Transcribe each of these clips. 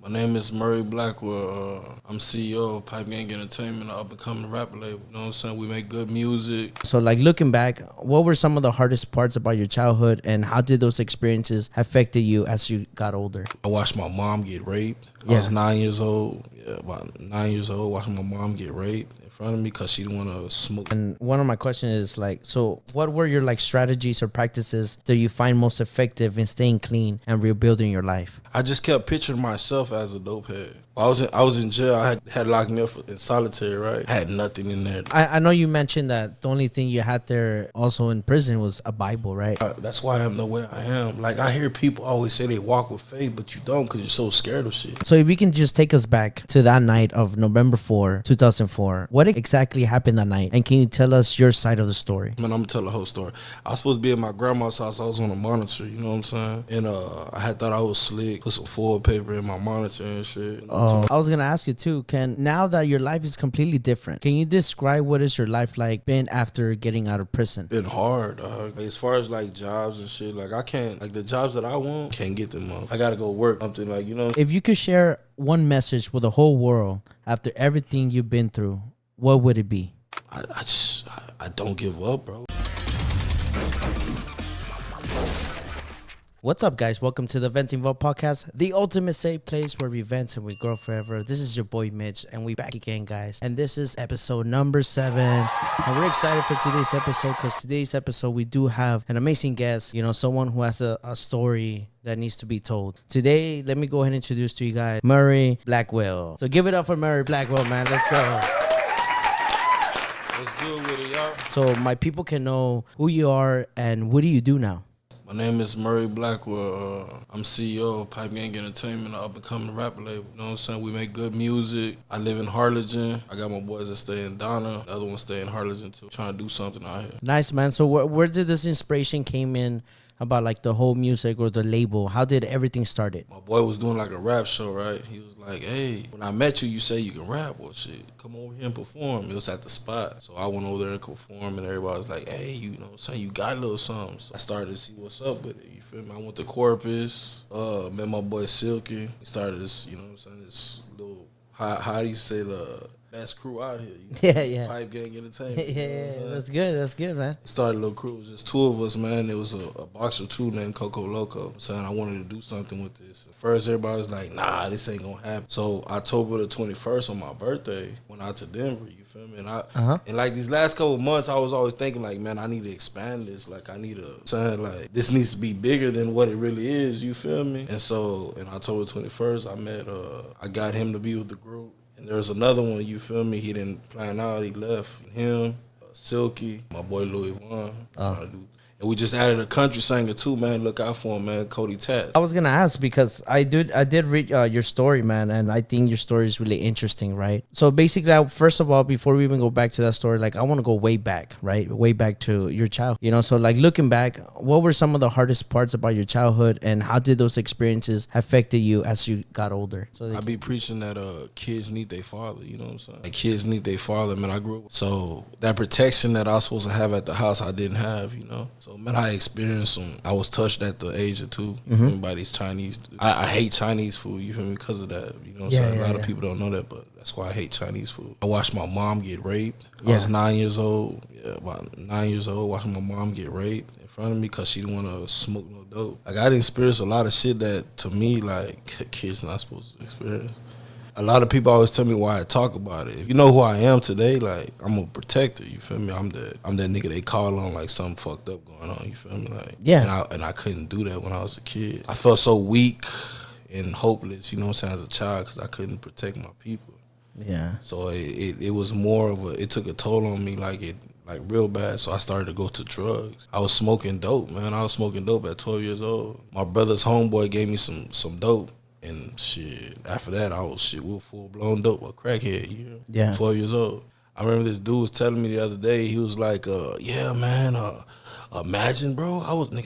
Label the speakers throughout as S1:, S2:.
S1: My name is Lee Blackwell. I'm CEO of Pipe Gang Entertainment, an up-and-coming rapper label. You know what I'm saying? We make good music.
S2: So, like, looking back, what were some of the hardest parts about your childhood, and how did those experiences affected you as you got older?
S1: I watched my mom get raped. I
S2: Yeah.
S1: was 9 years old. Yeah, about 9 years old, watching my mom get raped in front of me because she didn't want to smoke.
S2: And one of my questions is, like, so what were your, like, strategies or practices that you find most effective in staying clean and rebuilding your life?
S1: I just kept picturing myself as a dope head. I was in jail. I had locked me up in solitary, right? I had nothing in there.
S2: I know you mentioned that the only thing you had there also in prison was a Bible, right?
S1: That's why I'm the way I am. Like, I hear people always say they walk with faith, but you don't because you're so scared of shit.
S2: So if you can just take us back to that night of November 4, 2004, what exactly happened that night? And can you tell us your side of the story?
S1: Man, I'm going to tell the whole story. I was supposed to be at my grandma's house. I was on a monitor, you know what I'm saying? And I had thought I was slick, put some foil paper in my monitor and shit.
S2: I was gonna ask you too, now that your life is completely different, can you describe what is your life like been after getting out of prison?
S1: Been hard, dog. Like, as far as like jobs and shit, like I can't, like the jobs that I want, can't get them up. I gotta go work something, like, you know.
S2: If you could share one message with the whole world after everything you've been through, what would it be?
S1: I don't give up, bro.
S2: What's up, guys? Welcome to the Venting Vault Podcast, the ultimate safe place where we vent and we grow forever. This is your boy Mitch, and we back again, guys. And this is episode number 7. And we're excited for today's episode because today's episode we do have an amazing guest. You know, someone who has a story that needs to be told. Today, let me go ahead and introduce to you guys Lee Blackwell. So give it up for Lee Blackwell, man. Let's go.
S1: What's good with it, y'all?
S2: So my people can know who you are and what do you do now?
S1: My name is Lee Blackwell. I'm CEO of Pipe Gang Entertainment, an up-and-coming rapper label. You know what I'm saying? We make good music. I live in Harlingen. I got my boys that stay in Donna. The other ones stay in Harlingen, too. Trying to do something out here.
S2: Nice, man. So where did this inspiration came in about, like, the whole music or the label? How did everything started?
S1: My boy was doing like a rap show, right? He was like, hey, when I met you, you say you can rap. Well, shit, come over here and perform. It was at the spot. So I went over there and performed, and everybody was like, hey, you know what I'm saying? You got a little something. So I started to see what's up with it. You feel me? I went to Corpus, met my boy Silky. We started this, you know what I'm saying, this little, how do you say, the best crew out here.
S2: Yeah.
S1: Pipe Gang Entertainment.
S2: Yeah, that's good, man.
S1: Started a little crew. It was just two of us, man. There was a boxer too named Coco Loco. Saying I wanted to do something with this. At first, everybody was like, nah, this ain't gonna happen. So October the 21st on my birthday, went out to Denver. You feel me? And and like these last couple of months, I was always thinking like, man, I need to expand this. Like I need to, saying like this needs to be bigger than what it really is. You feel me? And so in October 21st, I got him to be with the group. And there was another one, you feel me, he didn't plan out, he left. Him, Silky, my boy Louis Vaughn, trying to do. And we just added a country singer too, man. Look out for him, man. Cody Tats.
S2: I was gonna ask because I did read your story, man, and I think your story is really interesting, right? So basically, first of all, before we even go back to that story, like I want to go way back, right? Way back to your childhood, you know. So like looking back, what were some of the hardest parts about your childhood, and how did those experiences affected you as you got older? So
S1: I be preaching that kids need their father, you know what I'm saying? Like kids need their father, man. I grew up. So that protection that I was supposed to have at the house, I didn't have, you know. So man, I experienced some. I was touched at the age of 2. You feel me, by these Chinese. I hate Chinese food. You feel me, because of that. You know what I'm saying? A lot of people don't know that, but that's why I hate Chinese food. I watched my mom get raped. I was 9 years old. Yeah, about 9 years old. Watching my mom get raped in front of me because she didn't want to smoke no dope. Like I didn't experience a lot of shit that to me like kids not supposed to experience. A lot of people always tell me why I talk about it. If you know who I am today, like I'm a protector. You feel me? I'm that nigga they call on like something fucked up going on. You feel me? Like and I couldn't do that when I was a kid. I felt so weak and hopeless. You know what I'm saying? As a child, because I couldn't protect my people.
S2: Yeah.
S1: So it was more of it took a toll on me like real bad. So I started to go to drugs. I was smoking dope, man. I was smoking dope at 12 years old. My brother's homeboy gave me some dope. And shit, after that, we were full-blown dope, a crackhead, you know?
S2: Yeah.
S1: 12 years old. I remember this dude was telling me the other day, he was like, yeah, man, imagine, bro,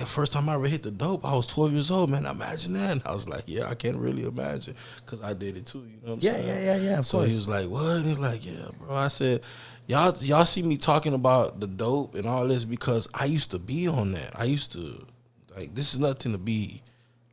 S1: first time I ever hit the dope, I was 12 years old, man, imagine that. And I was like, yeah, I can't really imagine, because I did it too, you know what I'm saying?
S2: Yeah,
S1: so he was like, what? And he's like, yeah, bro. I said, y'all see me talking about the dope and all this because I used to be on that. I used to, like, this is nothing to be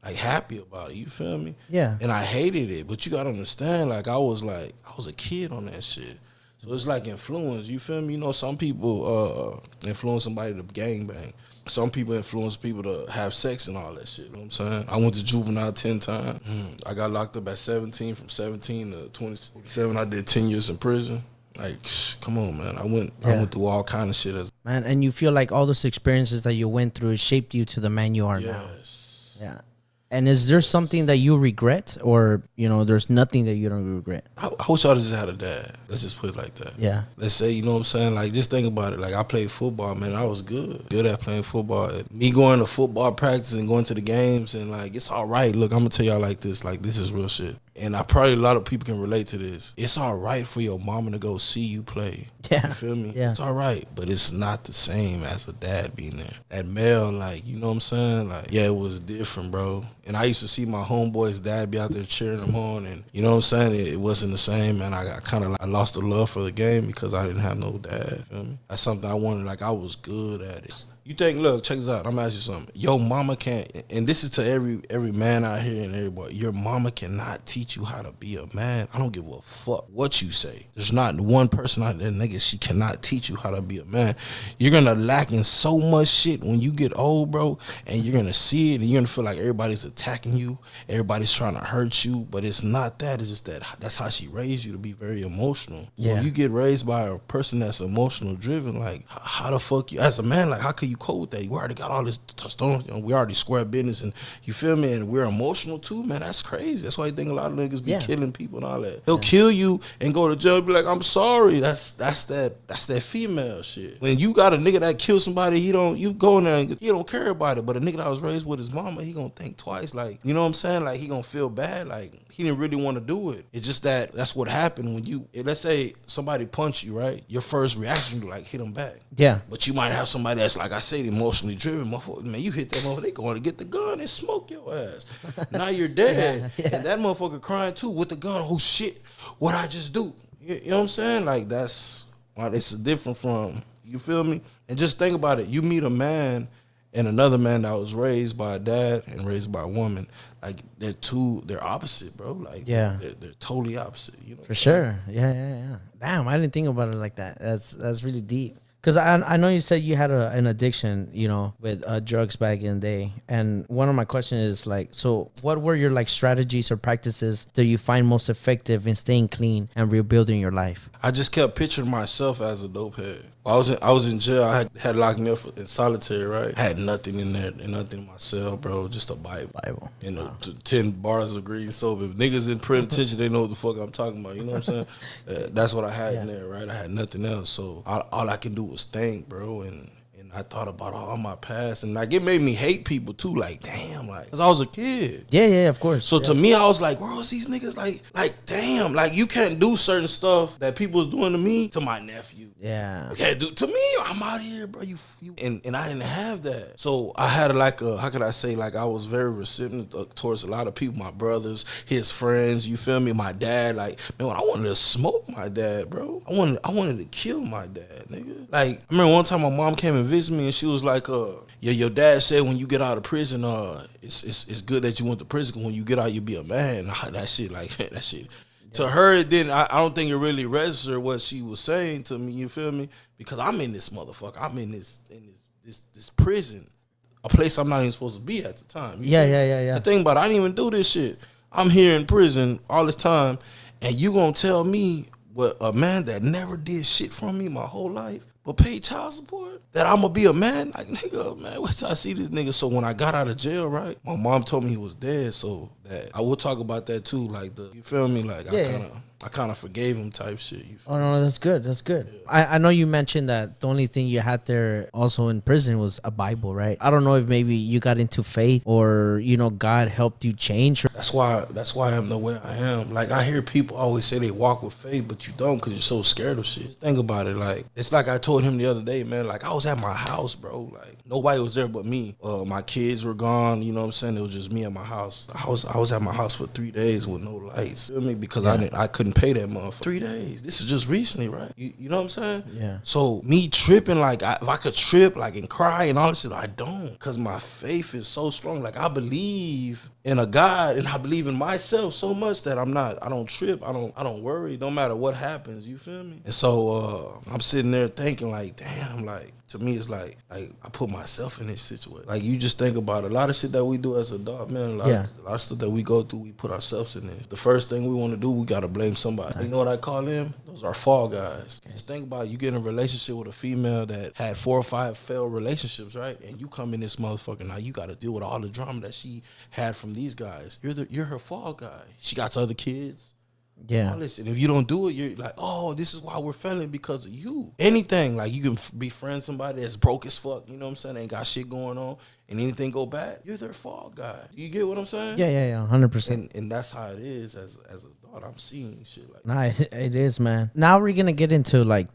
S1: like happy about it, you feel me?
S2: Yeah.
S1: And I hated it, but you gotta understand, like I was a kid on that shit. So it's like influence, you feel me? You know, some people influence somebody to gangbang. Some people influence people to have sex and all that shit, you know what I'm saying? I went to juvenile 10 times. I got locked up at 17, from 17 to 27. I did 10 years in prison. Like, come on, man. I went through all kind of shit.
S2: Man, and you feel like all those experiences that you went through shaped you to the man you are now.
S1: Yes.
S2: Yeah. And is there something that you regret, or, you know, there's nothing that you don't regret?
S1: I wish I just had a dad. Let's just put it like that.
S2: Yeah.
S1: Let's say, you know what I'm saying? Like, just think about it. Like, I played football, man. I was good at playing football. And me going to football practice and going to the games and, like, it's all right. Look, I'm going to tell y'all like, this is real shit. And I probably a lot of people can relate to this. It's all right for your mama to go see you play.
S2: Yeah.
S1: You feel me?
S2: Yeah.
S1: It's all right, but it's not the same as a dad being there. That male, like, you know what I'm saying? Like, yeah, it was different, bro. And I used to see my homeboy's dad be out there cheering them on, and you know what I'm saying? It wasn't the same, man. I kind of lost the love for the game because I didn't have no dad. You feel me? That's something I wanted. Like, I was good at it. You think, look, check this out. I'm gonna ask you something. Your mama can't, and this is to every man out here and everybody. Your mama cannot teach you how to be a man. I don't give a fuck what you say. There's not one person out there, nigga, she cannot teach you how to be a man. You're gonna lack in so much shit when you get old, bro, and you're gonna see it, and you're gonna feel like everybody's attacking you, everybody's trying to hurt you, but it's not that. It's just that that's how she raised you, to be very emotional.
S2: Yeah.
S1: When you get raised by a person that's emotional driven, like, how the fuck you, as a man, like, how could you cope with that? You already got all this testosterone, you know, we already square business, and you feel me, and we're emotional too, man. That's crazy. That's why you think a lot of niggas be killing people and all that. They'll kill you and go to jail and be like, I'm sorry. That's that female shit. When you got a nigga that killed somebody, you go in there and he don't care about it, but a nigga that was raised with his mama, he gonna think twice. Like, you know what I'm saying? Like, he gonna feel bad. Like, he didn't really want to do it. It's just that's what happened when you, let's say somebody punch you, right? Your first reaction to like hit them back.
S2: Yeah.
S1: But you might have somebody that's, like I said, emotionally driven. Motherfucker, man, you hit that motherfucker, they going to get the gun and smoke your ass. Now you're dead. And that motherfucker crying too with the gun. Oh shit, what I just do? You know what I'm saying? Like, that's why it's different from, you feel me? And just think about it. You meet a man and another man that was raised by a dad and raised by a woman, like, they're opposite, bro. Like, they're totally opposite. You know,
S2: for sure. Yeah. Damn, I didn't think about it like that. That's really deep. Because I know you said you had an addiction, you know, with drugs back in the day. And one of my questions is, like, so what were your, like, strategies or practices that you find most effective in staying clean and rebuilding your life?
S1: I just kept picturing myself as a dope head. I was in jail. I had locked me up in solitary, right? I had nothing in there, and nothing in my cell, bro. Just a Bible. And 10 bars of green soap. If niggas in penitentiary, they know what the fuck I'm talking about. You know what I'm saying? That's what I had in there, right? I had nothing else. So all I can do was think, bro. And I thought about all my past, and like, it made me hate people too. Like, damn, like, cause I was a kid.
S2: Yeah, of course.
S1: So to me, I was like, where was these niggas? Like, damn, like, you can't do certain stuff that people was doing to me to my nephew.
S2: Yeah.
S1: You can't do to me. I'm out here, bro. You and I didn't have that. So I had how could I say, like, I was very receptive towards a lot of people, my brothers, his friends. You feel me? My dad, like, man, I wanted to smoke my dad, bro. I wanted to kill my dad, nigga. Like, I remember one time my mom came and visited me, and she was like, yeah, your dad said when you get out of prison, it's good that you went to prison, because when you get out, you be a man. That shit, like, that shit. To her, it didn't. I don't think it really registered what she was saying to me. You feel me? Because I'm in this motherfucker. I'm in this prison, a place I'm not even supposed to be at the time.
S2: Yeah.
S1: The thing about it, I didn't even do this shit. I'm here in prison all this time, and you gonna tell me what a man that never did shit for me my whole life but pay child support, that I'm gonna be a man? Like, nigga, man, wait till I see this nigga. So when I got out of jail, right, my mom told me he was dead, so that I will talk about that too, like, you feel me? Like, I kind of forgave him type shit.
S2: Oh, no, that's good. That's good. Yeah. I know you mentioned that the only thing you had there also in prison was a Bible, right? I don't know if maybe you got into faith, or, you know, God helped you change.
S1: That's why I'm the way I am. Like, I hear people always say they walk with faith, but you don't, because you're so scared of shit. Think about it. Like, it's like I told him the other day, man, like, I was at my house, bro. Like, nobody was there but me. My kids were gone, you know what I'm saying? It was just me at my house. I was at my house for 3 days with no lights. Feel me? Because I couldn't pay that motherfucker. 3 days. This is just recently, right? You know what I'm saying?
S2: Yeah.
S1: So me tripping, like, if I could trip, like, and cry and all this shit, I don't. don't, because my faith is so strong. Like, I believe in a God, and I believe in myself so much that I don't trip, I don't worry, no matter what happens, you feel me? And so I'm sitting there thinking like, damn, like, to me, it's like I put myself in this situation. Like, you just think about it. A lot of shit that we do as a dog, man, a lot of stuff that we go through, we put ourselves in it. The first thing we want to do, we got to blame somebody. You know what I call them? Those are fall guys. Just think about it. You get in a relationship with a female that had 4 or 5 failed relationships, right? And you come in this motherfucker, now you got to deal with all the drama that she had from these guys. You're her fall guy. She got other kids.
S2: Yeah.
S1: Oh, listen, if you don't do it, you're like, oh, this is why we're failing, because of you. Anything, like, you can befriend somebody that's broke as fuck, you know what I'm saying? Ain't got shit going on, and anything go bad, you're their fall guy. You get what I'm saying?
S2: Yeah, 100%.
S1: And that's how it is as a dog. I'm seeing shit like that.
S2: Nah, it is, man. Now we're gonna get into like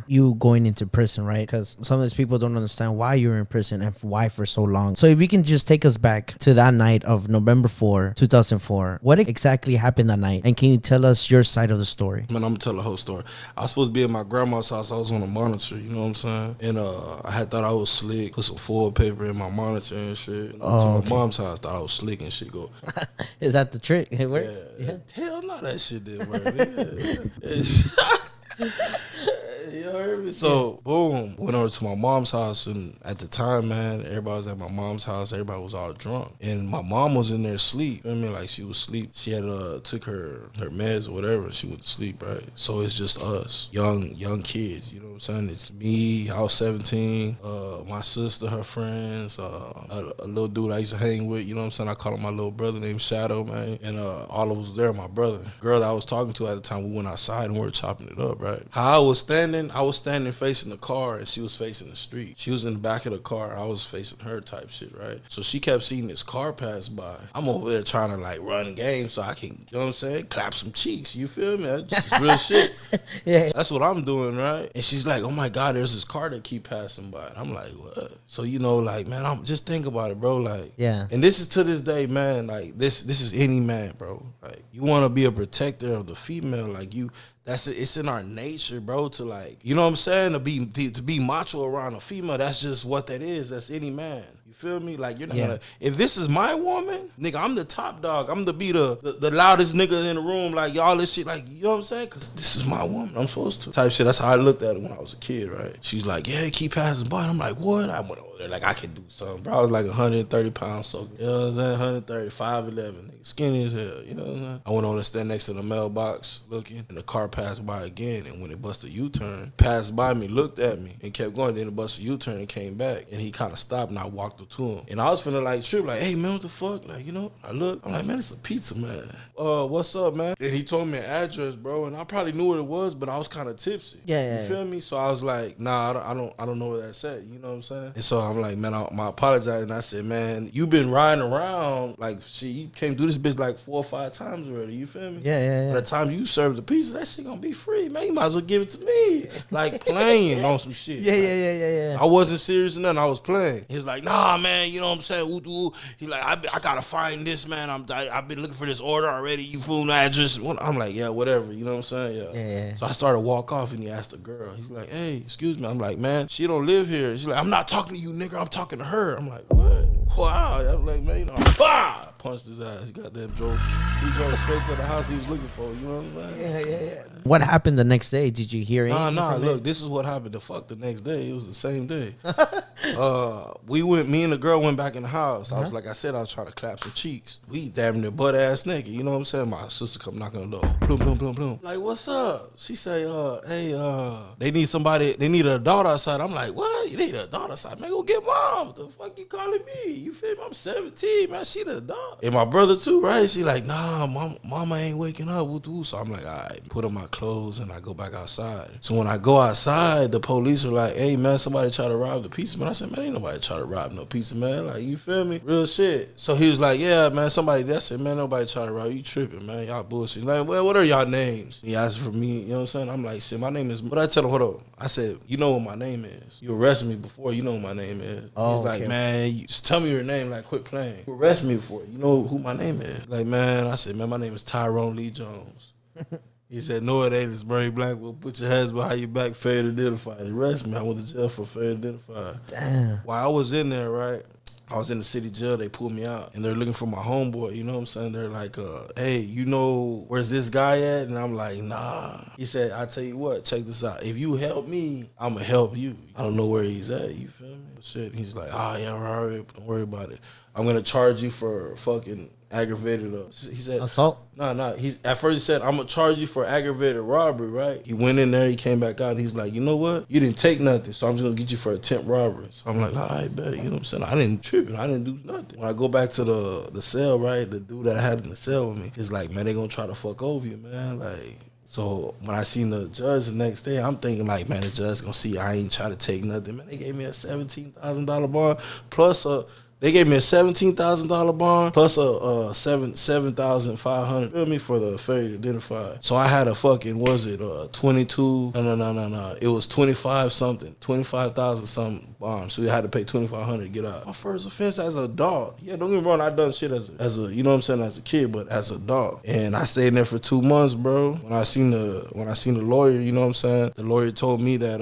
S2: you going into prison, right? Because some of these people don't understand why you're in prison and why for so long. So if we can just take us back to that night of November 4, 2004, what exactly happened that night? And can you tell us your side of the story?
S1: Man, I'm gonna tell the whole story. I was supposed to be at my grandma's house. I was on a monitor, you know what I'm saying? And I had thought I was slick, put some foil paper in my monitor and shit. You know, to my mom's house, thought I was slick and shit. Go.
S2: Is that the trick? It works?
S1: Yeah. Hell no, that shit didn't work. You heard me? So, boom, went over to my mom's house, and at the time, man, everybody was at my mom's house. Everybody was all drunk, and my mom was in there asleep. I mean, like, she was asleep. She had took her meds or whatever. She went to sleep, right? So it's just us, young kids. You know what I'm saying? It's me. I was 17. My sister, her friends, a little dude I used to hang with. You know what I'm saying? I call him my little brother named Shadow, man. And all of us was there. My brother, girl that I was talking to at the time, we went outside and we were chopping it up, right? How I was standing facing the car, and she was facing the street. She was in the back of the car. I was facing her type shit, right? So she kept seeing this car pass by. I'm over there trying to, like, run game so I can, you know what I'm saying, clap some cheeks. You feel me? That's real shit.
S2: Yeah.
S1: That's what I'm doing, right? And she's like, oh my God, there's this car that keep passing by. And I'm like, what? So, you know, like, man, I'm just think about it, bro. Like,
S2: yeah.
S1: And this is to this day, man, like, this is any man, bro. Like, you want to be a protector of the female, like, it's in our nature, bro, to, like, you know what I'm saying, to be macho around a female. That's just what that is. That's any man. You feel me? Like, you're not gonna, if this is my woman, nigga, I'm the top dog. I'm the loudest nigga in the room, like, y'all this shit, like, you know what I'm saying? Because this is my woman. I'm supposed to. Type shit. That's how I looked at it when I was a kid, right? She's like, yeah, keep passing by. And I'm like, what? I went over there, like, I can do something, bro. I was like 130 pounds, so, you know what I'm saying? 130, 5'11", nigga, skinny as hell, you know what I'm saying? I went over to stand next to the mailbox looking, and the car passed by again, and when it busted a U-turn, passed by me, looked at me, and kept going. Then it busted a U-turn and came back, and he kind of stopped, and I walked up to him. And I was finna, like, trip, like, hey, man, what the fuck? Like, you know, I look, I'm like, man, it's a pizza, man. What's up, man? And he told me an address, bro, and I probably knew what it was, but I was kind of tipsy.
S2: Yeah.
S1: You feel me? So I was like, nah, I don't know where that's at, you know what I'm saying? And so I'm like, man, I apologize, and I said, man, you been riding around, like, shit, you came through this bitch like 4 or 5 times already, you feel me?
S2: Yeah.
S1: By the time you serve the pizza, that shit gonna be free, man. You might as well give it to me. Like, playing on some shit.
S2: Yeah.
S1: I wasn't serious or nothing. I was playing. He was like, nah, man, you know what I'm saying? He like, I gotta find this, man. I've been looking for this order already. You fool my address. I'm like, yeah, whatever. You know what I'm saying?
S2: Yeah.
S1: So I started to walk off, and he asked the girl. He's like, hey, excuse me. I'm like, man, she don't live here. She's like, I'm not talking to you, nigga. I'm talking to her. I'm like, what? Wow. I'm like, man, you know, bah! Punched his ass. He goddamn drove. He drove straight to the house he was looking for. You know what I'm saying?
S2: Yeah. What happened the next day? Did you hear anything?
S1: Nah.
S2: From
S1: Look, this is what happened. The fuck the next day. It was the same day. Me and the girl went back in the house. I was like I said, I was trying to clap some cheeks. We damn near butt ass naked. You know what I'm saying? My sister come knocking on the door. Plum, plum, plum, plum. Like, what's up? She say, hey, they need somebody. They need an adult outside. I'm like, what? You need an adult outside? Man, go get mom. What the fuck you calling me? You feel me? I'm 17, man. She the adult. And my brother too, right? She like, nah, mama ain't waking up. So I'm like, all right, put on my clothes and I go back outside. So when I go outside, the police are like, hey, man, somebody try to rob the pizza man. I said, man, ain't nobody try to rob no pizza man. Like, you feel me? Real shit. So he was like, yeah, man, somebody. That said, man, nobody try to rob you. Tripping, man. Y'all bullshit. Like, well, what are y'all names? He asked for me. You know what I'm saying? I'm like, shit, my name is. But I tell him, hold on. I said, you know what my name is. You arrested me before. You know what my name is.
S2: Oh,
S1: he's like, man, just tell me your name. Like, quit playing. You arrested me before. You know who my name is. Like, man, I said, man, my name is Tyrone Lee Jones. He said, no, it ain't. It's Lee Blackwell. Put your hands behind your back, failed identified. Arrest me. I went to jail for failed identified.
S2: Damn.
S1: While I was in there, right, I was in the city jail. They pulled me out, and they're looking for my homeboy. You know what I'm saying? They're like, hey, you know where's this guy at? And I'm like, nah. He said, I tell you what, check this out. If you help me, I'm gonna help you. I don't know where he's at. You feel me? Shit. He's like, yeah, all right, don't worry about it. I'm gonna charge you for fucking aggravated. He said
S2: assault.
S1: No. At first he said, I'm gonna charge you for aggravated robbery, right? He went in there, he came back out, and he's like, you know what? You didn't take nothing, so I'm just gonna get you for attempt robbery. So I'm like, all right, bet. You know what I'm saying? I didn't trip, I didn't do nothing. When I go back to the cell, right, the dude that I had in the cell with me, he's like, man, they gonna try to fuck over you, man. Like, so when I seen the judge the next day, I'm thinking like, man, the judge gonna see I ain't try to take nothing. Man, they gave me a $17,000 bond plus They gave me a $17,000 bond plus a $7,500. Feel me, for the failure to identify. So I had a fucking 22. No. It was 25 something, 25,000 something bond. So you had to pay $2,500 to get out. My first offense as an adult. Yeah, don't get me wrong. I done shit as a you know what I'm saying, as a kid, but as an adult. And I stayed in there for 2 months, bro. When I seen the lawyer, you know what I'm saying, the lawyer told me that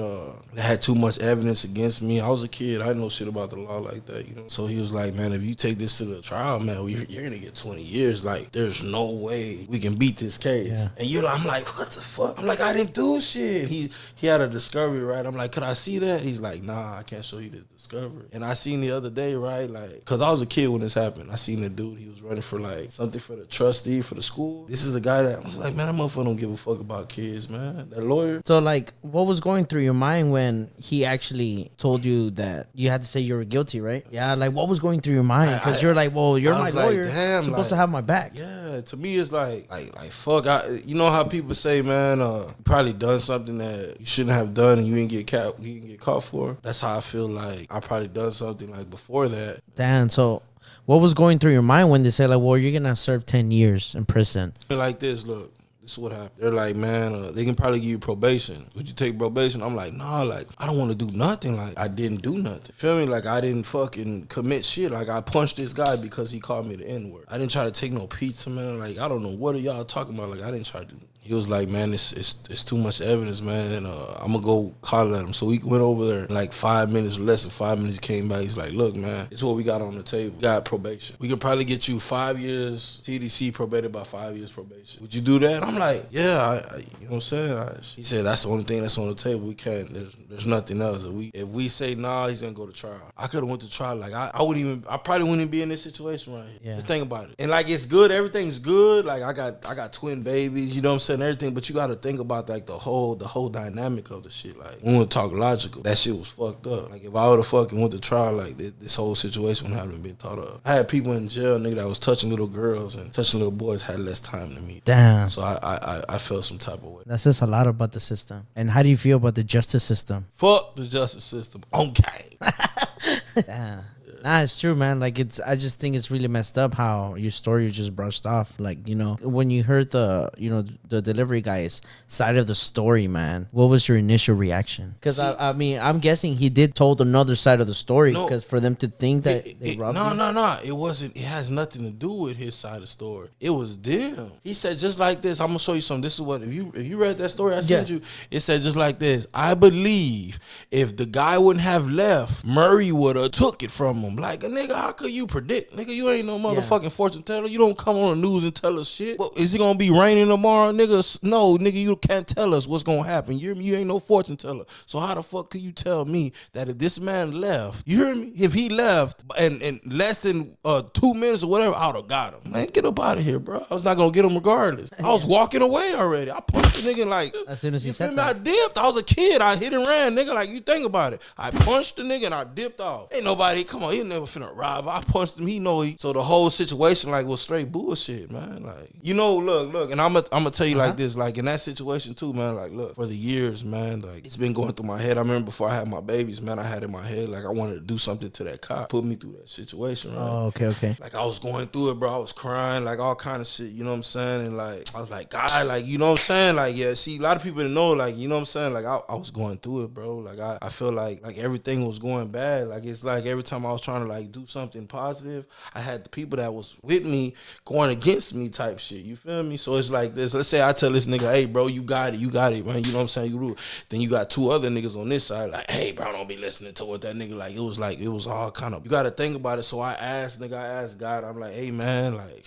S1: they had too much evidence against me. I was a kid. I didn't know shit about the law like that, you know. So he was like, man, if you take this to the trial, man, you're gonna get 20 years. Like, there's no way we can beat this case. Yeah. And I'm like, what the fuck? I'm like, I didn't do shit. He had a discovery, right? I'm like, could I see that? He's like, nah, I can't show you the discovery. And I seen the other day, right, like, cause I was a kid when this happened. I seen the dude, he was running for like something for the trustee for the school. This is a guy that I was like, man, that motherfucker don't give a fuck about kids, man. That lawyer.
S2: So like, what was going through your mind when he actually told you that you had to say you were guilty, right? Yeah, like what was going through your mind? Because you're like, well, you're my lawyer. Like, damn, you're supposed to have my back.
S1: Yeah, to me it's like fuck. You know how people say, man, you probably done something that you shouldn't have done and you didn't get caught for. That's how I feel like I probably done something like before that.
S2: Damn. So what was going through your mind when they say like, well, you're gonna serve 10 years in prison?
S1: Like this, look. This is what happened. They're like, man, they can probably give you probation. Would you take probation? I'm like, nah, like, I don't want to do nothing. Like, I didn't do nothing. Feel me? Like, I didn't fucking commit shit. Like, I punched this guy because he called me the N-word. I didn't try to take no pizza, man. Like, I don't know. What are y'all talking about? Like, I didn't try to. He was like, man, it's too much evidence, man. I'm going to go call at him. So we went over there. Like 5 minutes or less than 5 minutes, came back. He's like, look, man, it's what we got on the table. We got probation. We could probably get you 5 years TDC, probated by 5 years probation. Would you do that? I'm like, yeah, you know what I'm saying? He said, that's the only thing that's on the table. We can't, there's nothing else. If we say nah, he's going to go to trial. I could have went to trial. Like, I probably wouldn't even be in this situation right here. Yeah. Just think about it. And like, it's good. Everything's good. Like, I got twin babies, you know what I'm saying? Everything, but you got to think about like the whole dynamic of the shit. Like, when we talk logical, that shit was fucked up. Like, if I would have fucking went to trial, like this whole situation would haven't been thought of. I had people in jail, nigga, that was touching little girls and touching little boys had less time than me.
S2: Damn.
S1: So I felt some type of way.
S2: That says a lot about the system. And how do you feel about the justice system?
S1: Fuck the justice system. Okay.
S2: Damn. Nah, it's true, man. Like, I just think it's really messed up how your story just brushed off. Like, you know, when you heard the delivery guy's side of the story, man, what was your initial reaction? Because I mean, I'm guessing he did told another side of the story because for them to think that they robbed you.
S1: No. It wasn't. It has nothing to do with his side of the story. It was them. He said just like this. I'm gonna show you something. This is what if you read that story I sent you. It said just like this. I believe if the guy wouldn't have left, Murray would have took it from him. Like, nigga, how could you predict? Nigga, you ain't no motherfucking fortune teller. You don't come on the news and tell us shit. Well, is it gonna be raining tomorrow, nigga? No, nigga, you can't tell us what's gonna happen. You ain't no fortune teller. So how the fuck could you tell me that if this man left, you hear me? If he left and less than 2 minutes or whatever, I would have got him. Man, get up out of here, bro. I was not gonna get him regardless. I was walking away already. I punched the nigga like
S2: as soon as he said that.
S1: I dipped. I was a kid. I hit and ran, nigga. Like, you think about it. I punched the nigga and I dipped off. Ain't nobody, come on, he never finna rob. I punched him. He know he. So the whole situation like was straight bullshit, man. Like, you know, look, and I'm gonna tell you like this, like in that situation too, man. Like, look, for the years, man, like it's been going through my head. I remember before I had my babies, man, I had in my head like I wanted to do something to that cop, put me through that situation, right?
S2: Oh, okay.
S1: Like I was going through it, bro. I was crying, like all kind of shit. You know what I'm saying? And like I was like, God, like you know what I'm saying? like, yeah, see, a lot of people didn't know, like, you know what I'm saying? Like, I was going through it, bro. Like, I feel like everything was going bad. Like, it's like every time I was trying to, like, do something positive, I had the people that was with me going against me type shit. You feel me? So it's like this. Let's say I tell this nigga, hey, bro, you got it, man. You know what I'm saying? You rule. Then you got two other niggas on this side, like, hey, bro, don't be listening to what that nigga, like, it was all kind of, you got to think about it. So I asked God, I'm like, hey, man, like,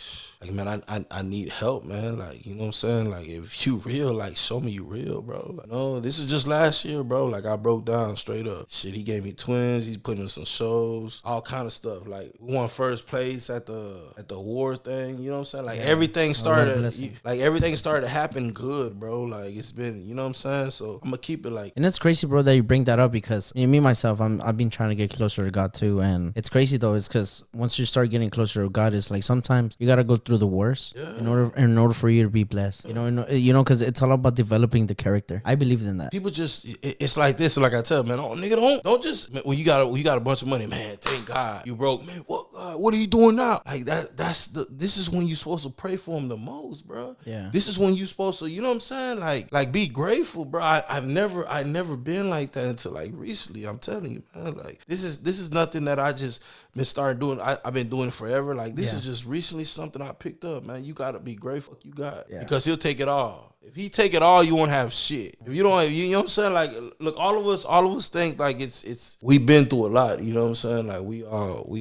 S1: man, I need help, man. Like, you know what I'm saying? Like, if you real, like, show me you real, bro. Like, no, this is just last year, bro. Like, I broke down straight up. Shit, he gave me twins. He's putting in some shows, all kind of stuff. Like, we won first place at the award thing. You know what I'm saying? Like, everything started, everything started to happen good, bro. Like, it's been, you know what I'm saying? So I'm gonna keep it like.
S2: And it's crazy, bro, that you bring that up because me myself, I've been trying to get closer to God too, and it's crazy though. It's because once you start getting closer to God, it's like sometimes you gotta go through the worst in order for you to be blessed. You know, because it's all about developing the character. I believe in that.
S1: People just, it's like this. Like I tell, man, nigga, don't just, man, when you got a bunch of money, man, thank God you broke, man. What are you doing now? Like this is when you supposed to pray for him the most, bro.
S2: Yeah.
S1: This is when you supposed to, you know what I'm saying? Like be grateful, bro. I've never been like that until like recently. I'm telling you, man. Like this is nothing that I just been started doing. I've been doing it forever. Like this is just recently something I picked up, man. You gotta be grateful you got, because he'll take it all. If he take it all, you won't have shit. If you don't, you know what I'm saying? Like, look, all of us think like it's we've been through a lot. You know what I'm saying? Like we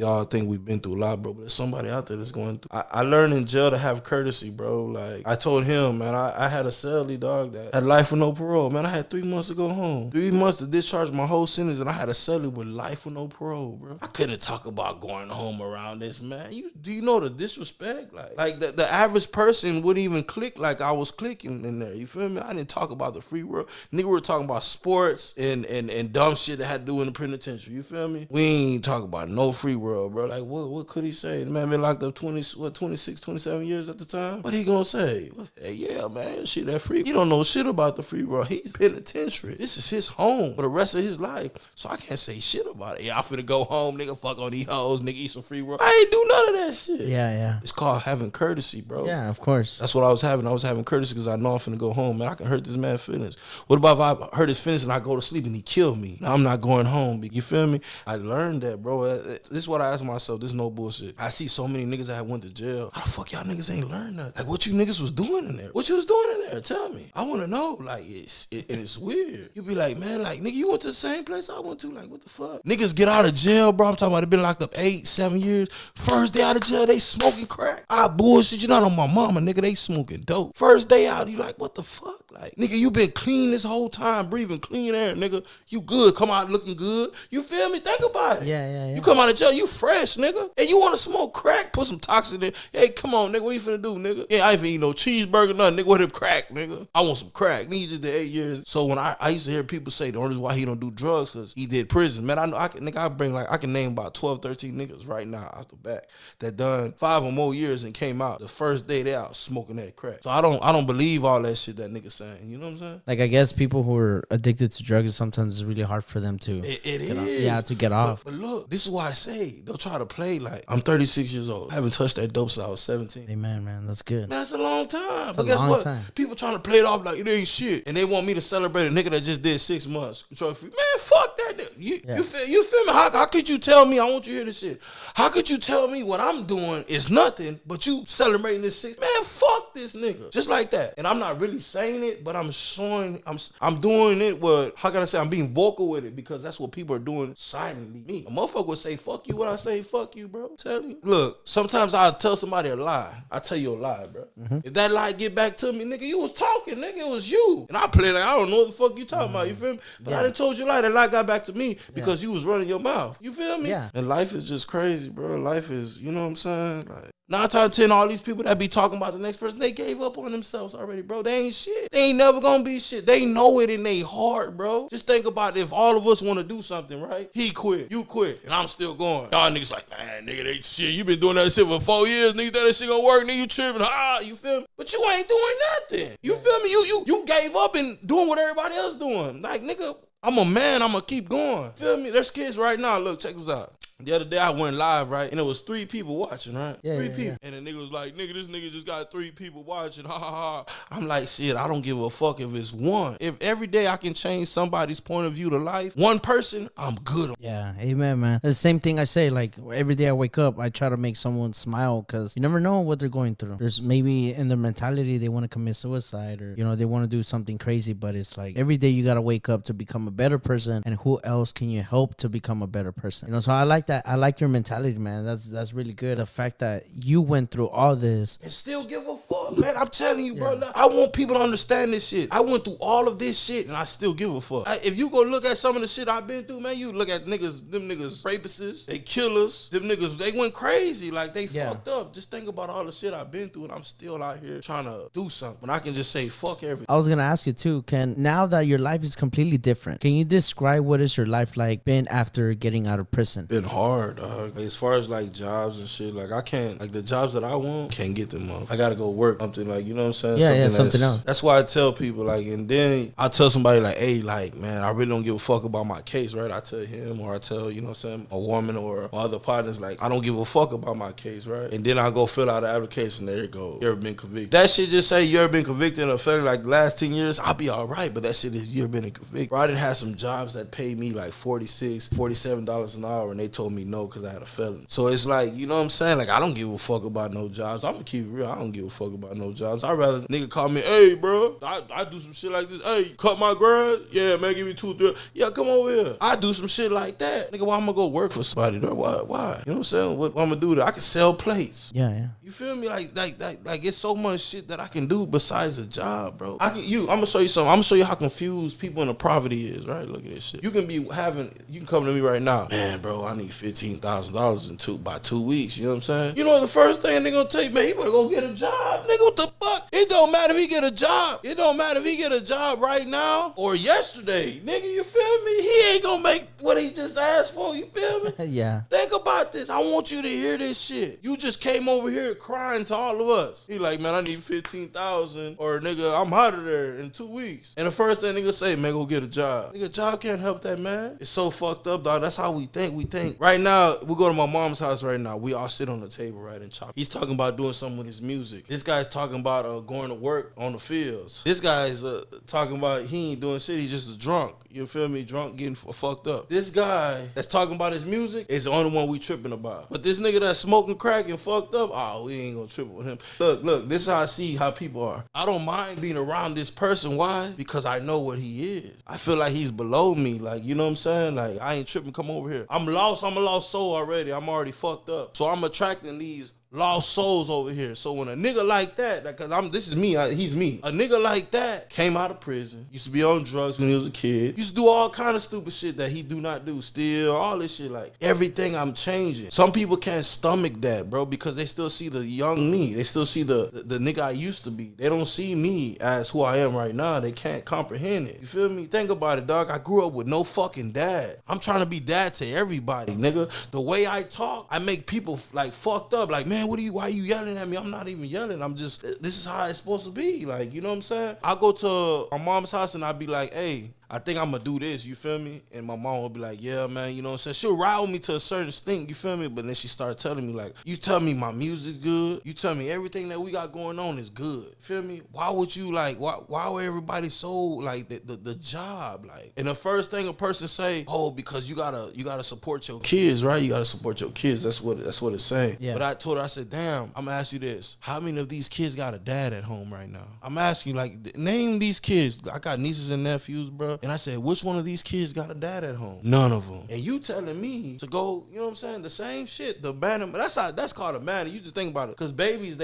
S1: all think we've been through a lot, bro. But there's somebody out there that's going through. I learned in jail to have courtesy, bro. Like I told him, man, I had a cellie dog that had life with no parole. Man, I had 3 months to go home, 3 months to discharge my whole sentence, and I had a cellie with life with no parole, bro. I couldn't talk about going home around this, man. Do you know the disrespect? Like the average person wouldn't even click like I was clicking in there. You feel me? I didn't talk about the free world. Nigga, we were talking about sports and dumb shit that had to do in the penitentiary. You feel me? We ain't talking about no free world, bro. Like, what could he say? The man been locked up 26, 27 years at the time? What he gonna say? Hey, yeah, man, shit, that free. He don't know shit about the free world. He's penitentiary. This is his home for the rest of his life. So I can't say shit about it. Yeah, I finna go home, nigga, fuck on these hoes, nigga, eat some free world. I ain't do none of that shit.
S2: Yeah.
S1: It's called having courtesy, bro.
S2: Yeah, of course.
S1: That's what I was having. I was having courtesy because I know I'm finna go home, man. I can hurt this man's feelings. What about if I hurt his feelings and I go to sleep and he kill me? Now I'm not going home. You feel me? I learned that, bro. This is what I ask myself. This is no bullshit. I see so many niggas that went to jail. How the fuck y'all niggas ain't learned nothing? Like, what you niggas was doing in there? What you was doing in there? Tell me. I want to know. Like, it's weird. You be like, man, like, nigga, you went to the same place I went to. Like, what the fuck? Niggas get out of jail, bro. I'm talking about they been locked up 8, 7 years. First day out of jail, they smoking crack. I bullshit. You not on my mama, nigga. They smoking dope. First day out, you like, what the fuck? Like, nigga, you been clean this whole time, breathing clean air, nigga. You good. Come out looking good. You feel me? Think about it.
S2: Yeah.
S1: You come out of jail, you fresh, nigga. And you want to smoke crack? Put some toxin in. Hey, come on, nigga. What you finna do, nigga? Yeah, I ain't finna eat no cheeseburger, nothing, nigga. What him crack, nigga? I want some crack. Nigga, you did the 8 years. So when I used to hear people say the only reason why he don't do drugs because he did prison. Man, I know I can name about 12, 13 niggas right now off the back that done 5 or more years and came out the first day they out smoking that crack. So I don't believe all that shit that nigga saying. You know what I'm saying?
S2: Like, I guess people who are addicted to drugs, sometimes it's really hard for them to get off.
S1: But look, this is why I say they'll try to play like I'm 36 years old. I haven't touched that dope since I was 17.
S2: Amen, man. That's good.
S1: Man, that's a long time. But guess what? People trying to play it off like it ain't shit. And they want me to celebrate a nigga that just did 6 months. Man, fuck that nigga. You feel me? How could you tell me? I want you to hear this shit. How could you tell me what I'm doing is nothing, but you celebrating this 6? Man, fuck this nigga. Just like that. And I'm not really saying it, but I'm showing, I'm doing it with, how can I say, I'm being vocal with it because that's what people are doing silently. Me. A motherfucker would say, fuck you when I say fuck you, bro. Tell you. Look, sometimes I'll tell somebody a lie. I tell you a lie, bro. Mm-hmm. If that lie get back to me, nigga, you was talking, nigga, it was you. And I play like, I don't know what the fuck you talking about, you feel me? But I done told you a lie. That lie got back to me because you was running your mouth. You feel me?
S2: Yeah.
S1: And life is just crazy, bro. Life is, you know what I'm saying? Like, 9 times out of 10, all these people that be talking about the next person, they gave up on themselves already, bro. They ain't shit. They ain't never gonna be shit. They know it in their heart, bro. Just think about if all of us want to do something, right? He quit, you quit, and I'm still going. Y'all niggas like, man, nigga, they shit. You been doing that shit for 4 years, nigga. That shit gonna work, nigga. You tripping? You feel me? But you ain't doing nothing. You feel me? You gave up and doing what everybody else doing. Like, nigga, I'm a man. I'm gonna keep going. Feel me? There's kids right now. Look, check this out. The other day I went live, right? And it was 3 people watching, right?
S2: Yeah,
S1: 3
S2: yeah,
S1: people.
S2: yeah.
S1: And the nigga was like, nigga, this nigga just got 3 people watching. Ha ha ha. I'm like, shit, I don't give a fuck if it's one. If every day I can change somebody's point of view to life, one person, I'm good.
S2: Yeah, amen, man. The same thing I say, like every day I wake up, I try to make someone smile because you never know what they're going through. There's maybe in their mentality they want to commit suicide or, they want to do something crazy, but it's like every day you got to wake up to become a better person, and who else can you help to become a better person? So I like that. I like your mentality, man. That's really good. The fact that you went through all this
S1: and still give a fuck, man. I'm telling you, bro. I want people to understand this shit. I went through all of this shit and I still give a fuck. If you go look at some of the shit I've been through, man, you look at them niggas rapists, they killers, them niggas, they went crazy, like they fucked up. Just think about all the shit I've been through and I'm still out here trying to do something. I can just say fuck everything.
S2: I was gonna ask you too, now that your life is completely different, can you describe what is your life like been after getting out of prison?
S1: Been hard, dog. As far as like jobs and shit, like I can't, like the jobs that I want, can't get them up. I gotta go work something, like, you know what I'm saying?
S2: Something else.
S1: That's why I tell people, like, and then I tell somebody like, hey, like, man, I really don't give a fuck about my case, right? I tell him, or I tell, you know what I'm saying, a woman or my other partners, like, I don't give a fuck about my case, right? And then I go fill out an application, there you go. You ever been convicted? That shit just say you ever been convicted in a felony like the last 10 years, I'll be all right, but that shit is you ever been convicted. Bro, I didn't have some jobs that paid me like $46, $47 an hour, and they told me no because I had a felony. So it's like, you know what I'm saying? Like, I don't give a fuck about no jobs. I'm gonna keep it real. I don't give a fuck about no jobs. I'd rather nigga call me, hey, bro, I do some shit like this. Hey, cut my grass? Yeah, man, give me 2, 3. Yeah, come over here. I do some shit like that. Nigga, why I'm gonna go work for somebody? Why? You know what I'm saying? What I'm gonna do that? I can sell plates.
S2: Yeah.
S1: You feel me? Like it's so much shit that I can do besides a job, bro. I'm gonna show you something. I'm gonna show you how confused people in the poverty is, right? Look at this shit. You can come to me right now. Man, bro, I need $15,000 by 2 weeks. You know what I'm saying? You know the first thing they gonna tell you, man, you better go get a job. Nigga, what the fuck? It don't matter if he get a job. It don't matter if he get a job right now or yesterday. Nigga, you feel me? He ain't gonna make what he just asked for. You feel me?
S2: Yeah.
S1: Think about this. I want you to hear this shit. You just came over here crying to all of us. He like, man, I need 15,000 or nigga, I'm out of there in 2 weeks. And the first thing nigga say, man, go get a job. Nigga, job can't help that, man. It's so fucked up, dog. That's how we think. Right now, we go to my mom's house right now. We all sit on the table, right, and chop. He's talking about doing something with his music. This guy's talking about going to work on the fields. This guy's talking about he ain't doing shit. He's just a drunk. You feel me? Drunk, getting fucked up. This guy that's talking about his music is the only one we tripping about. But this nigga that's smoking crack and fucked up, oh, we ain't gonna trip with him. Look, this is how I see how people are. I don't mind being around this person. Why? Because I know what he is. I feel like he's below me. Like, you know what I'm saying? Like, I ain't tripping, come over here. I'm a lost soul already. I'm already fucked up. So I'm attracting these lost souls over here. So when a nigga like that, because this is me, he's me. A nigga like that came out of prison, used to be on drugs when he was a kid, used to do all kind of stupid shit that he do not do, steal, all this shit. Like, everything I'm changing. Some people can't stomach that, bro, because they still see the young me. They still see the nigga I used to be. They don't see me as who I am right now. They can't comprehend it. You feel me? Think about it, dog. I grew up with no fucking dad. I'm trying to be dad to everybody, nigga. The way I talk, I make people like fucked up. Like, man, why are you yelling at me? I'm not even yelling. This is how it's supposed to be. Like, you know what I'm saying? I go to my mom's house and I be like, hey, I think I'm gonna do this, you feel me? And my mom will be like, yeah, man, you know what I'm saying? She'll ride with me to a certain extent, you feel me? But then she started telling me, like, you tell me my music's good. You tell me everything that we got going on is good. You feel me? Why would you, like, why would everybody so, like, the job? Like, and the first thing a person say, oh, because you gotta support your kids, right? You gotta support your kids. That's what it's saying. Yeah. But I told her, I said, damn, I'm gonna ask you this. How many of these kids got a dad at home right now? I'm asking you, like, name these kids. I got nieces and nephews, bro. And I said, which one of these kids got a dad at home? None of them. And you telling me to go, you know what I'm saying? The same shit, the abandonment. That's called abandonment. You just think about it. Because babies,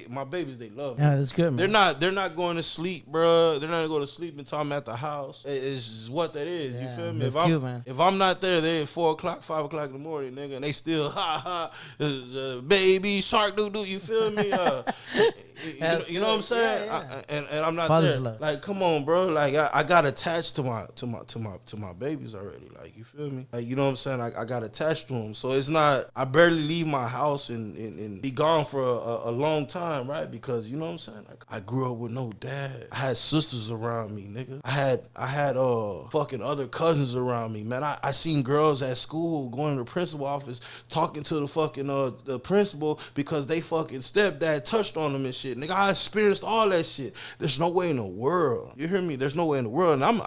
S1: my babies, they love me.
S2: Yeah, that's good, man.
S1: They're not going to sleep, bro. They're not going to go to sleep until I'm at the house. It's what that is. Yeah, you feel me?
S2: That's cute, man.
S1: If I'm not there, they're at 4 o'clock, 5 o'clock in the morning, nigga, and they still, baby, shark doo-doo, you feel me? You know what I'm saying?
S2: Yeah.
S1: And I'm not
S2: Father's
S1: there.
S2: love.
S1: Like, come on, bro. Like, I got attached attached to my babies already. Like, you feel me? Like, you know what I'm saying? I got attached to them. So it's not, I barely leave my house and be gone for a long time, right? Because, you know what I'm saying? Like, I grew up with no dad. I had sisters around me, nigga. I had fucking other cousins around me, man. I seen girls at school going to the principal office talking to the fucking the principal because they fucking stepdad touched on them and shit. Nigga, I experienced all that shit. There's no way in the world. You hear me? There's no way in the world. And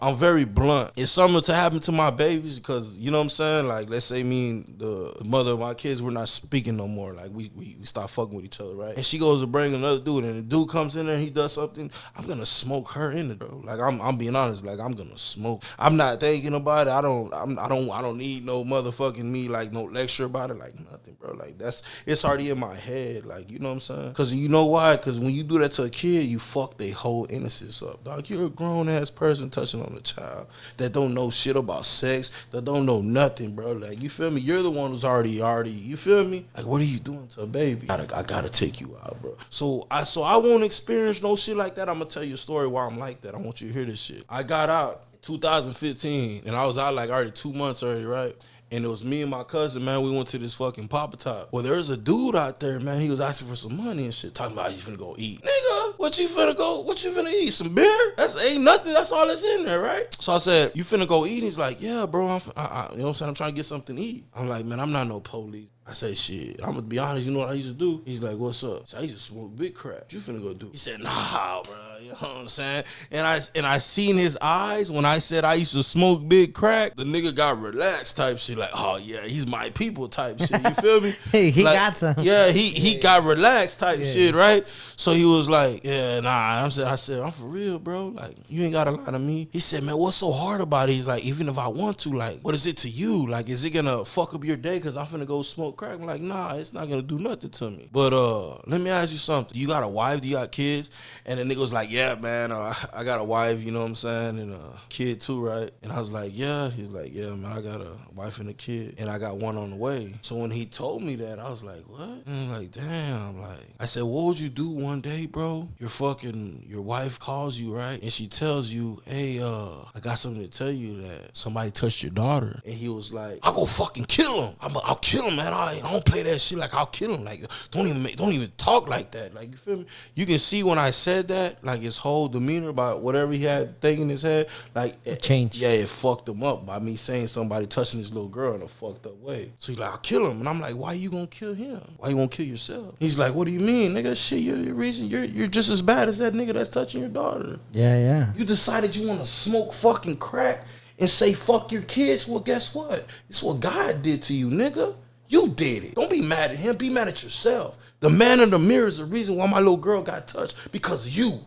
S1: I'm very blunt. If something to happen to my babies, because, you know what I'm saying? Like, let's say me and the mother of my kids, we're not speaking no more. Like, we stop fucking with each other, right? And she goes to bring another dude, and the dude comes in there and he does something, I'm gonna smoke her in it, bro. Like, I'm being honest. Like, I'm gonna smoke. I'm not thinking about it. I don't need no motherfucking me, like, no lecture about it, like nothing, bro. Like, it's already in my head. Like, you know what I'm saying? Because you know why? Because when you do that to a kid, you fuck their whole innocence up, dog. You're a grown ass person touching on a child that don't know shit about sex, that don't know nothing, bro. Like, you feel me? You're the one who's already, you feel me? Like, what are you doing to a baby? I gotta take you out, bro. So I won't experience no shit like that. I'm gonna tell you a story why I'm like that. I want you to hear this shit. I got out in 2015, and I was out like already 2 months already, right? And it was me and my cousin, man. We went to this fucking Papa Top. Well, there's a dude out there, man. He was asking for some money and shit, talking about, you finna go eat. Nigga, what you finna eat? Some beer? Ain't nothing. That's all that's in there, right? So I said, you finna go eat? He's like, yeah, bro. You know what I'm saying? I'm trying to get something to eat. I'm like, man, I'm not no police. I say, shit, I'm gonna be honest, you know what I used to do? He's like, what's up? So I used to smoke big crack. What you finna go do? He said, nah, bro, you know what I'm saying? And I seen his eyes when I said I used to smoke big crack. The nigga got relaxed type shit, like, oh yeah, he's my people type shit, you feel me?
S2: He
S1: like,
S2: got some.
S1: Yeah, he got relaxed type shit, right? So he was like, yeah, nah, I said, I'm for real, bro. Like, you ain't gotta lie to me. He said, man, what's so hard about it? He's like, even if I want to, like, what is it to you? Like, is it gonna fuck up your day because I'm finna go smoke crack? I'm like, nah, it's not gonna do nothing to me. But let me ask you something. You got a wife? Do you got kids? And the nigga was like, yeah, man, I got a wife, you know what I'm saying, and a kid too, right? And I was like, yeah. He's like, yeah, man, I got a wife and a kid, and I got one on the way. So when he told me that, I was like, what? And I'm like, damn. Like, I said, what would you do one day, bro? Your wife calls you, right? And she tells you, hey, I got something to tell you, that somebody touched your daughter. And he was like, I'll go fucking kill him. I'll kill him, man. I don't play that shit. Like, I'll kill him. Like, don't even talk like that. Like, you feel me? You can see when I said that, like, his whole demeanor about whatever he had thinking in his head, like, it changed. Yeah, it fucked him up by me saying somebody touching his little girl in a fucked up way. So he's like, I'll kill him. And I'm like, why you gonna kill him? Why you gonna kill yourself? He's like, what do you mean, nigga? Shit, you're just as bad as that nigga that's touching your daughter.
S2: Yeah.
S1: You decided you want to smoke fucking crack and say fuck your kids. Well, guess what? It's what God did to you, nigga. You did it. Don't be mad at him. Be mad at yourself. The man in the mirror is the reason why my little girl got touched. Because you're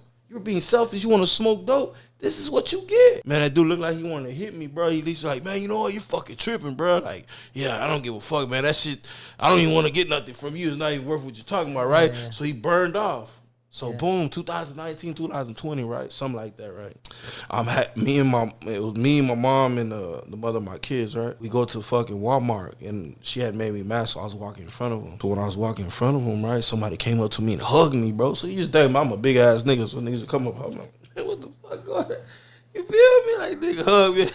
S1: being selfish. You want to smoke dope. This is what you get. Man, that dude looked like he wanted to hit me, bro. He's like, man, you know what? You fucking tripping, bro. Like, yeah, I don't give a fuck, man. That shit, I don't even want to get nothing from you. It's not even worth what you're talking about, right? Yeah. So he burned off. So boom, 2019, 2020, right? Something like that, right? It was me and my mom and the mother of my kids, right? We go to fucking Walmart, and she had made me mad, so I was walking in front of him. So when I was walking in front of him, right, somebody came up to me and hugged me, bro. So you just think I'm a big ass nigga, so niggas would come up, I'm like, hey, what the fuck going on? You feel me? Like, nigga hug me.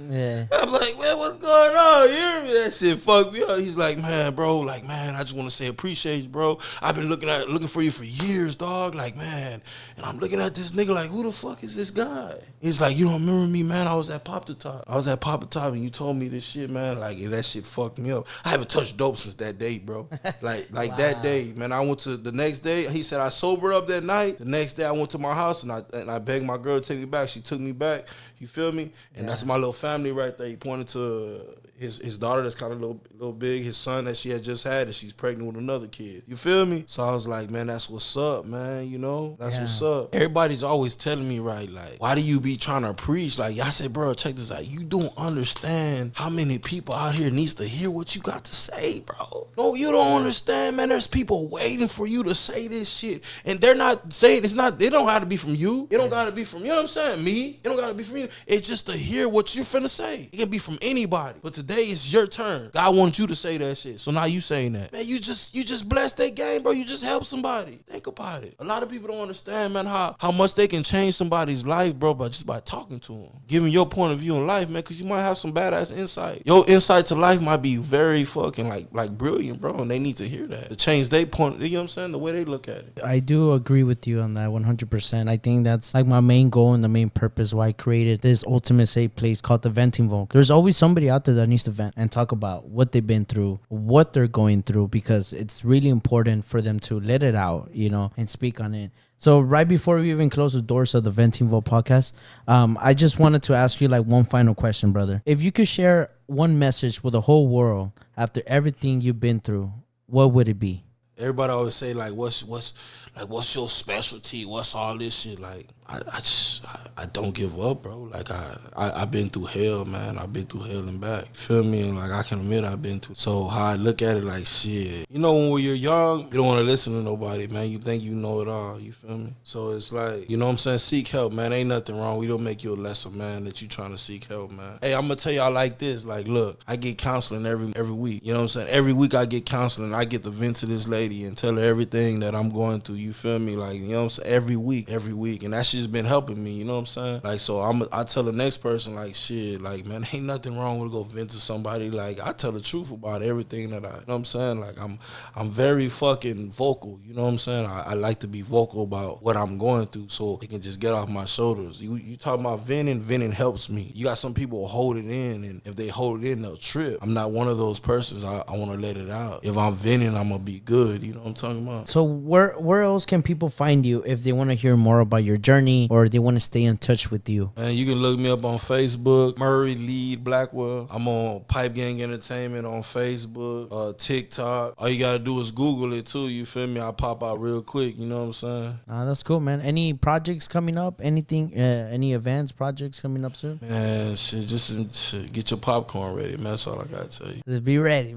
S1: Yeah. I'm like, man, what's going on? You hear me? That shit fucked me up. He's like, man, bro, like, man, I just want to say appreciate you, bro. I've been looking for you for years, dog. Like, man, and I'm looking at this nigga like, who the fuck is this guy? He's like, you don't remember me, man? I was at Pop the Top. And you told me this shit, man. Like, that shit fucked me up. I haven't touched dope since that day, bro. Like wow. That day, man. I went to the next day. He said I sobered up that night. The next day I went to my house and I begged my girl to take me back. She took me back. You feel me? And that's my little family right there. He pointed to his daughter that's kind of little big, his son that she had just had, and she's pregnant with another kid. You feel me? So I was like, man, that's what's up, man. You know, that's what's up. Everybody's always telling me, right, like, why do you be trying to preach? Like, I said, bro, check this out. You don't understand how many people out here needs to hear what you got to say, bro. No, you don't understand, man. There's people waiting for you to say this shit, and they're not saying it don't have to be from you. It don't got to be from, you know what I'm saying? Me. It don't got to be from you. It's just to hear what you're finna say. It can be from anybody. But today it's your turn. God wants you to say that shit. So now you saying that. Man, you just blessed that game, bro. You just helped somebody. Think about it. A lot of people don't understand, man, how much they can change somebody's life, bro, by talking to them. Giving your point of view in life, man, because you might have some badass insight. Your insight to life might be very fucking like brilliant, bro, and they need to hear that. To change their point, you know what I'm saying? The way they look at it.
S2: I do agree with you on that 100%. I think that's like my main goal and the main purpose why I created this ultimate safe place called the Venting Vault. There's always somebody out there that needs to vent and talk about what they've been through, what they're going through, because it's really important for them to let it out, you know, and speak on it. So right before we even close the doors of the Venting Vault podcast, I just wanted to ask you like one final question, brother. If you could share one message with the whole world after everything you've been through, what would it be?
S1: Everybody always say like, what's your specialty? What's all this shit? Like, I don't give up, bro. Like I've been through hell, man. I've been through hell and back. Feel me? And like I can admit I've been through. So how I look at it, like shit. You know, when you're young, you don't want to listen to nobody, man. You think you know it all. You feel me? So it's like, you know what I'm saying? Seek help, man. Ain't nothing wrong. We don't make you a lesser man that you trying to seek help, man. Hey, I'm gonna tell y'all like this. Like, look, I get counseling every week. You know what I'm saying? Every week I get counseling. I get to vent to this lady and tell her everything that I'm going through. You feel me? Like, you know what I'm saying? Every week. And that shit's been helping me. You know what I'm saying? Like, so I tell the next person, like, shit, like, man, ain't nothing wrong with go vent to somebody. Like, I tell the truth about everything that you know what I'm saying? Like, I'm very fucking vocal. You know what I'm saying? I like to be vocal about what I'm going through so it can just get off my shoulders. You talking about venting helps me. You got some people who hold it in, and if they hold it in, they'll trip. I'm not one of those persons. I want to let it out. If I'm venting, I'm going to be good. You know what I'm talking about?
S2: So where else can people find you if they want to hear more about your journey or they want to stay in touch with you?
S1: And you can look me up on Facebook, Murray Lee Blackwell. I'm on Pipe Gang Entertainment on Facebook, TikTok. All you gotta do is Google it too. You feel me? I pop out real quick. You know what I'm saying?
S2: That's cool, man. Any projects coming up? Anything? Any events, projects coming up soon?
S1: Man, shit, get your popcorn ready, man. That's all I gotta tell you.
S2: Be ready.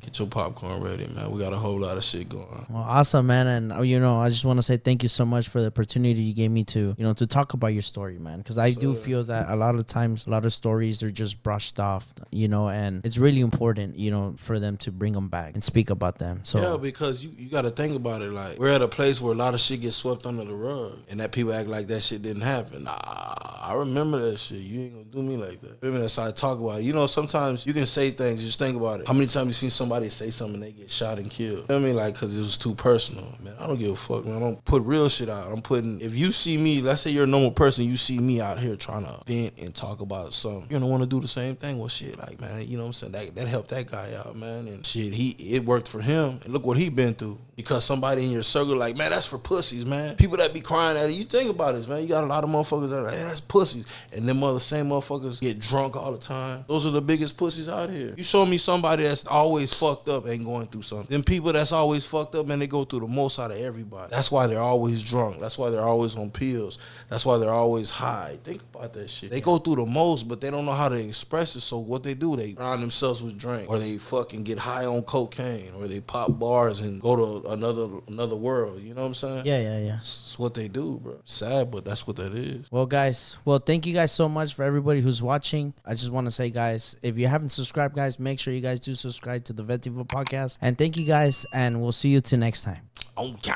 S1: Get your popcorn ready, man. We got a whole lot of shit going on.
S2: Well, awesome, man. And you know, I just want to say thank you so much for the opportunity you gave me to, you know, to talk about your story, man. Because I do feel that a lot of times, a lot of stories are just brushed off, you know, and it's really important, you know, for them to bring them back and speak about them. So
S1: yeah, because you got to think about it. Like, we're at a place where a lot of shit gets swept under the rug, and that people act like that shit didn't happen. Nah, I remember that shit. You ain't gonna do me like that. Feel me? That's how I talk about it. You know, sometimes you can say things. Just think about it. How many times you seen somebody say something and they get shot and killed? Feel me? Like, because it was too personal. Man, I don't give a fuck, man. I don't put real shit out. I'm putting, if you see me, let's say you're a normal person, you see me out here trying to vent and talk about something, you're gonna want to do the same thing. Well, shit, like, man, you know what I'm saying? That helped that guy out, man. And shit, it worked for him. And look what he been through. Because somebody in your circle, like, man, that's for pussies, man. People that be crying at it, you think about this, man. You got a lot of motherfuckers that are like, hey, that's pussies. And them same motherfuckers get drunk all the time. Those are the biggest pussies out here. You show me somebody that's always fucked up ain't going through something. Them people that's always fucked up, man, they go through the most out of everybody. That's why they're always drunk. That's why they're always on pills. That's why they're always high. Think about that shit. They go through the most, but they don't know how to express it. So what they do, they drown themselves with drink, or they fucking get high on cocaine, or they pop bars and go to another world. You know what I'm saying?
S2: Yeah.
S1: It's what they do, bro. Sad, but that's what that is.
S2: Well, guys, thank you guys so much for everybody who's watching. I just want to say, guys, if you haven't subscribed, guys, make sure you guys do subscribe to the Venting Vault podcast. And thank you guys, and we'll see you till next time.
S1: Okay.